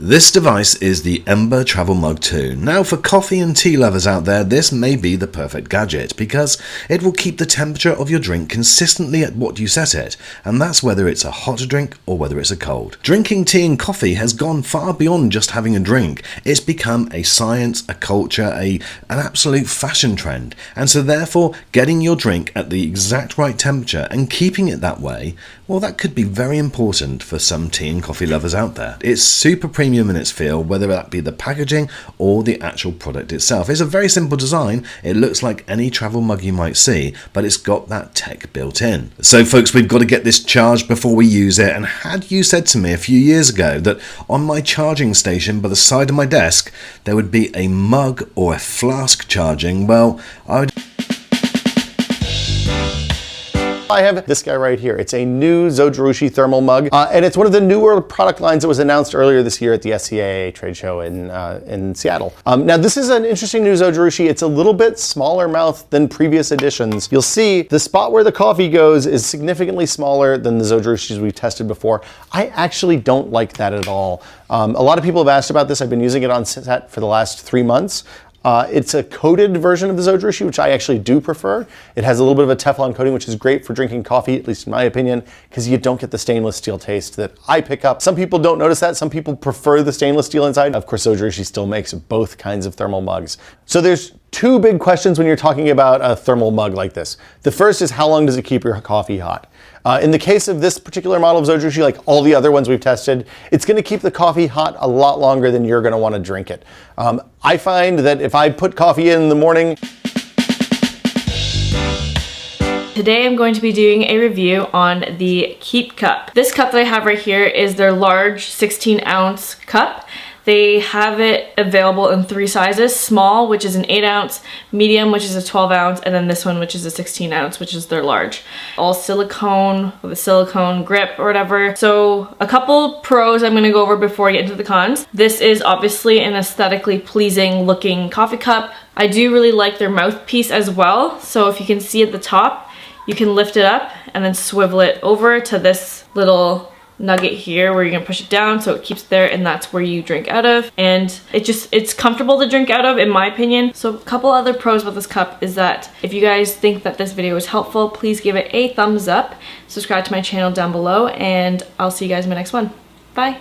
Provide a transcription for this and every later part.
This device is the Ember Travel Mug 2. Now for coffee and tea lovers out there, this may be the perfect gadget because it will keep the temperature of your drink consistently at what you set it, and that's whether it's a hot drink or whether it's a cold. Drinking tea and coffee has gone far beyond just having a drink. It's become a science, a culture, an absolute fashion trend, and so therefore getting your drink at the exact right temperature and keeping it that way, well, that could be very important for some tea and coffee lovers out there. It's super premium in its feel, whether that be the packaging or the actual product itself. It's a very simple design. It looks like any travel mug you might see, but it's got that tech built in. So folks, we've got to get this charged before we use it, and had you said to me a few years ago that on my charging station by the side of my desk there would be a mug or a flask charging, well, I would... I have this guy right here. It's a new Zojirushi thermal mug, and it's one of the newer product lines that was announced earlier this year at the SCAA trade show in Seattle. Now this is an interesting new Zojirushi. It's a little bit smaller mouth than previous editions. You'll see the spot where the coffee goes is significantly smaller than the Zojirushis we've tested before. I actually don't like that at all. A lot of people have asked about this. I've been using it on set for the last 3 months. It's a coated version of the Zojirushi, which I actually do prefer. It has a little bit of a Teflon coating, which is great for drinking coffee, at least in my opinion, because you don't get the stainless steel taste that I pick up. Some people don't notice that. Some people prefer the stainless steel inside. Of course, Zojirushi still makes both kinds of thermal mugs. So there's two big questions when you're talking about a thermal mug like this. The first is, how long does it keep your coffee hot? In the case of this particular model of Zojirushi, like all the other ones we've tested, it's going to keep the coffee hot a lot longer than you're going to want to drink it. I find that if I put coffee in the morning... Today I'm going to be doing a review on the KeepCup. This cup that I have right here is their large 16-ounce cup. They have it available in 3 sizes: small, which is an 8-ounce, medium, which is a 12-ounce, and then this one, which is a 16-ounce, which is their large. All silicone, with a silicone grip or whatever. So a couple pros I'm gonna go over before I get into the cons. This is obviously an aesthetically pleasing looking coffee cup. I do really like their mouthpiece as well. So if you can see at the top, you can lift it up and then swivel it over to this little nugget here where you're gonna push it down so it keeps there, and that's where you drink out of, and it's comfortable to drink out of, in my opinion. So a couple other pros with this cup is that if you guys think that this video was helpful, please give it a thumbs up, subscribe to my channel down below, and I'll see you guys in my next one. Bye.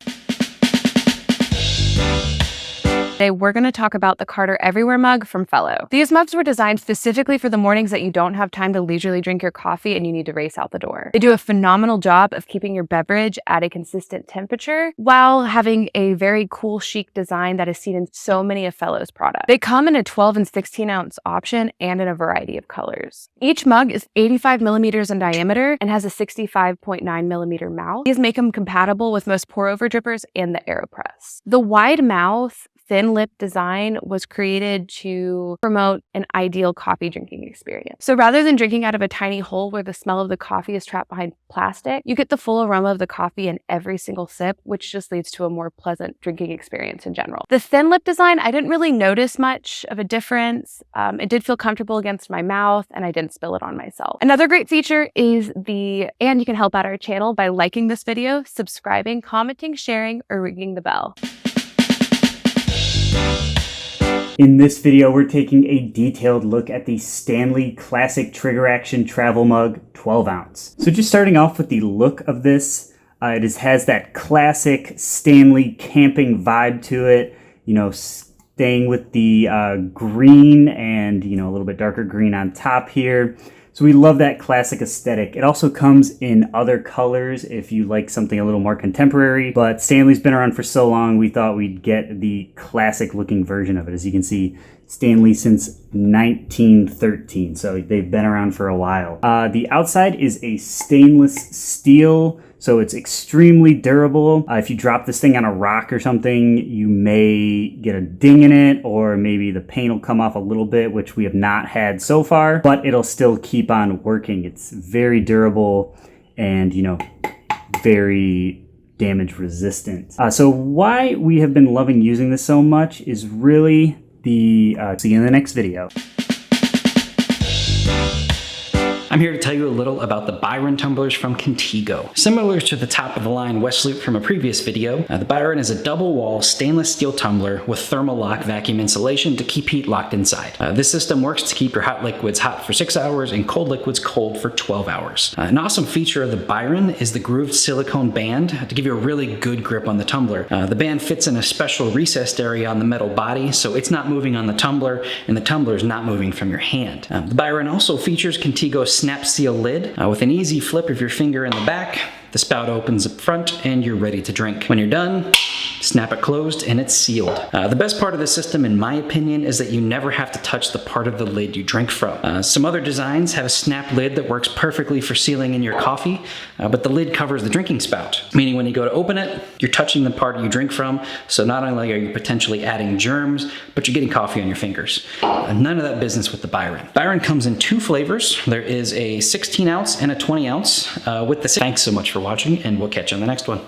Today we're going to talk about the Carter Everywhere mug from Fellow. These mugs were designed specifically for the mornings that you don't have time to leisurely drink your coffee and you need to race out the door. They do a phenomenal job of keeping your beverage at a consistent temperature while having a very cool, chic design that is seen in so many of Fellow's products. They come in a 12 and 16 ounce option and in a variety of colors. Each mug is 85 millimeters in diameter and has a 65.9 millimeter mouth. These make them compatible with most pour over drippers and the AeroPress. The wide mouth, thin lip design was created to promote an ideal coffee drinking experience. So rather than drinking out of a tiny hole where the smell of the coffee is trapped behind plastic, you get the full aroma of the coffee in every single sip, which just leads to a more pleasant drinking experience in general. The thin lip design, I didn't really notice much of a difference. It did feel comfortable against my mouth and I didn't spill it on myself. Another great feature is and you can help out our channel by liking this video, subscribing, commenting, sharing, or ringing the bell. In this video, we're taking a detailed look at the Stanley Classic Trigger Action Travel Mug 12 ounce. So just starting off with the look of this, it has that classic Stanley camping vibe to it, you know, staying with the green and, you know, a little bit darker green on top here. So we love that classic aesthetic. It also comes in other colors if you like something a little more contemporary, but Stanley's been around for so long, we thought we'd get the classic looking version of it. As you can see, Stanley since 1913, so they've been around for a while. The outside is a stainless steel, so it's extremely durable. If you drop this thing on a rock or something, you may get a ding in it, or maybe the paint will come off a little bit, which we have not had so far, but it'll still keep on working. It's very durable and, you know, very damage resistant. So why we have been loving using this so much is really see you in the next video. I'm here to tell you a little about the Byron tumblers from Contigo. Similar to the top of the line West Loop from a previous video, the Byron is a double wall stainless steel tumbler with thermal lock vacuum insulation to keep heat locked inside. This system works to keep your hot liquids hot for 6 hours and cold liquids cold for 12 hours. An awesome feature of the Byron is the grooved silicone band to give you a really good grip on the tumbler. The band fits in a special recessed area on the metal body, so it's not moving on the tumbler and the tumbler is not moving from your hand. The Byron also features Contigo's Snapseal lid with an easy flip of your finger in the back. The spout opens up front and you're ready to drink. When you're done, snap it closed and it's sealed. The best part of this system, in my opinion, is that you never have to touch the part of the lid you drink from. Some other designs have a snap lid that works perfectly for sealing in your coffee, but the lid covers the drinking spout, meaning when you go to open it, you're touching the part you drink from, so not only are you potentially adding germs, but you're getting coffee on your fingers. None of that business with the Byron. Byron comes in 2 flavors. There is a 16 ounce and a 20 ounce with the... Thanks so much for watching, and we'll catch you on the next one.